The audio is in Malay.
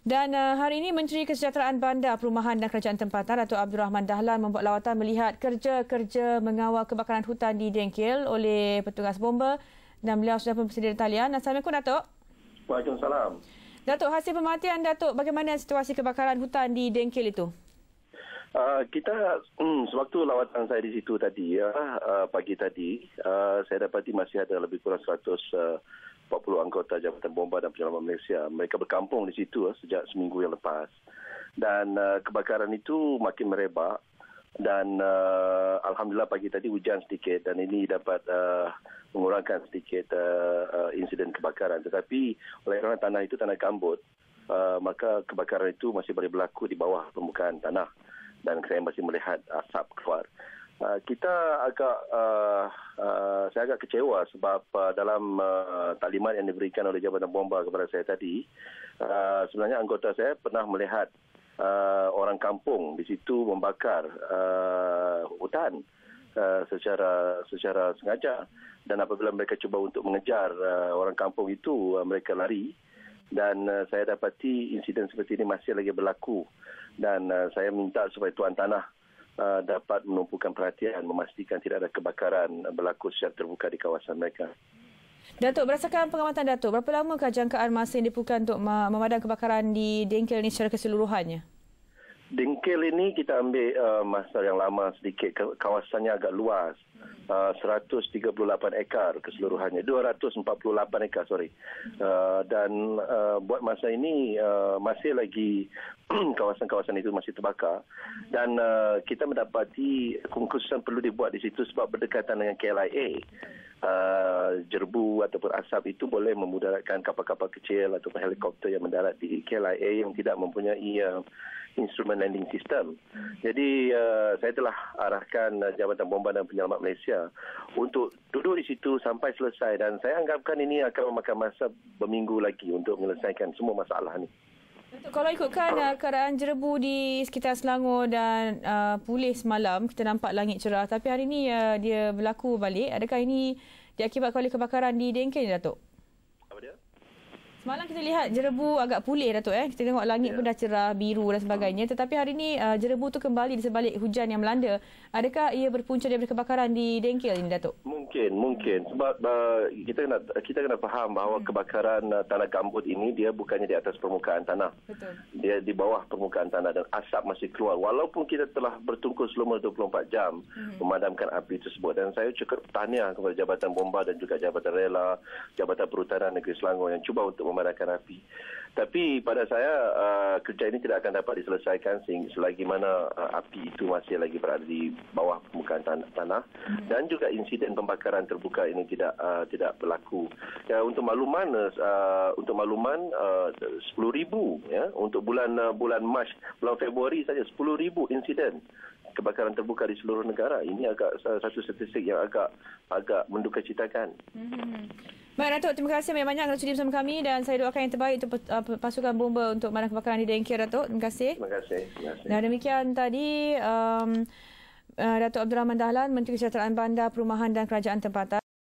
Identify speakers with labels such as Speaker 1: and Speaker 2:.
Speaker 1: Dan hari ini Menteri Kesejahteraan Bandar, Perumahan dan Kerajaan Tempatan Datuk Abdul Rahman Dahlan membuat lawatan melihat kerja-kerja mengawal kebakaran hutan di Dengkil oleh petugas bomba dan beliau sudah pun bersedia di talian. Assalamualaikum Datuk.
Speaker 2: Waalaikumsalam.
Speaker 1: Datuk, hasil pematian Datuk, bagaimana situasi kebakaran hutan di Dengkil itu?
Speaker 2: Kita sewaktu lawatan saya di situ tadi, pagi tadi, saya dapati masih ada lebih kurang 140 anggota Jabatan Bomba dan Penyelamat Malaysia. Mereka berkampung di situ sejak seminggu yang lepas. Dan kebakaran itu makin merebak. Dan Alhamdulillah pagi tadi hujan sedikit dan ini dapat mengurangkan sedikit insiden kebakaran. Tetapi oleh kerana tanah itu tanah gambut, maka kebakaran itu masih boleh berlaku di bawah permukaan tanah. Dan saya masih melihat asap keluar. Saya agak kecewa sebab dalam taklimat yang diberikan oleh Jabatan Bomba kepada saya tadi, sebenarnya anggota saya pernah melihat orang kampung di situ membakar hutan secara sengaja, dan apabila mereka cuba untuk mengejar orang kampung itu, mereka lari. Dan saya dapati insiden seperti ini masih lagi berlaku, dan saya minta supaya tuan tanah dapat menumpukan perhatian, memastikan tidak ada kebakaran berlaku secara terbuka di kawasan mereka.
Speaker 1: Datuk, berdasarkan pengamatan Datuk, berapa lamakah jangkaan masa yang diperlukan untuk memadam kebakaran di Dengkil ini secara keseluruhannya?
Speaker 2: Dengkil ini kita ambil masa yang lama sedikit, kawasannya agak luas. 138 ekar keseluruhannya, 248 ekar, dan buat masa ini masih lagi kawasan-kawasan itu masih terbakar, dan kita mendapati khususan perlu dibuat di situ sebab berdekatan dengan KLIA. Jerbu ataupun asap itu boleh memudaratkan kapal-kapal kecil ataupun helikopter yang mendarat di KLIA yang tidak mempunyai instrumen landing system. Jadi saya telah arahkan Jabatan Bomba dan Penyelamat Malaysia untuk duduk di situ sampai selesai, dan saya anggapkan ini akan memakan masa berminggu lagi untuk menyelesaikan semua masalah ini.
Speaker 1: Kalau ikutkan keadaan jerebu di sekitar Selangor dan pulih semalam, kita nampak langit cerah, tapi hari ini dia berlaku balik. Adakah ini diakibatkan oleh kebakaran di Dengkil, Datuk?
Speaker 2: Apa dia?
Speaker 1: Semalam kita lihat jerebu agak pulih, Datuk. Kita tengok langit pun dah cerah, biru dan sebagainya. Tetapi hari ini jerebu tu kembali di sebalik hujan yang melanda. Adakah ia berpunca daripada kebakaran di Dengkil ini, Datuk? Mungkin.
Speaker 2: Sebab kita kena faham bahawa kebakaran tanah gambut ini dia bukannya di atas permukaan tanah.
Speaker 1: Betul.
Speaker 2: Dia di bawah permukaan tanah dan asap masih keluar. Walaupun kita telah bertungkus selama 24 jam memadamkan api tersebut. Dan saya cukup tahniah kepada Jabatan Bomba dan juga Jabatan Rela, Jabatan Perhutanan Negeri Selangor yang cuba untuk memadamkan api. Tapi pada saya kerja ini tidak akan dapat diselesaikan selagi mana api itu masih lagi berada di bawah permukaan tanah, dan juga insiden pembakaran terbuka ini tidak berlaku. Ya, untuk makluman 10,000 ya, untuk bulan Mac, bulan Februari saja 10,000 insiden kebakaran terbuka di seluruh negara. Ini satu statistik yang agak mendukacitakan.
Speaker 1: Baik, Datuk, terima kasih banyak kerana sudi bersama kami, dan saya doakan yang terbaik untuk pasukan bomba untuk memadam kebakaran di Dengkil, Datuk. Terima kasih.
Speaker 2: Terima kasih.
Speaker 1: Dan demikian tadi Datuk Abdul Rahman Dahlan, Menteri Kesejahteraan Bandar, Perumahan dan Kerajaan Tempatan.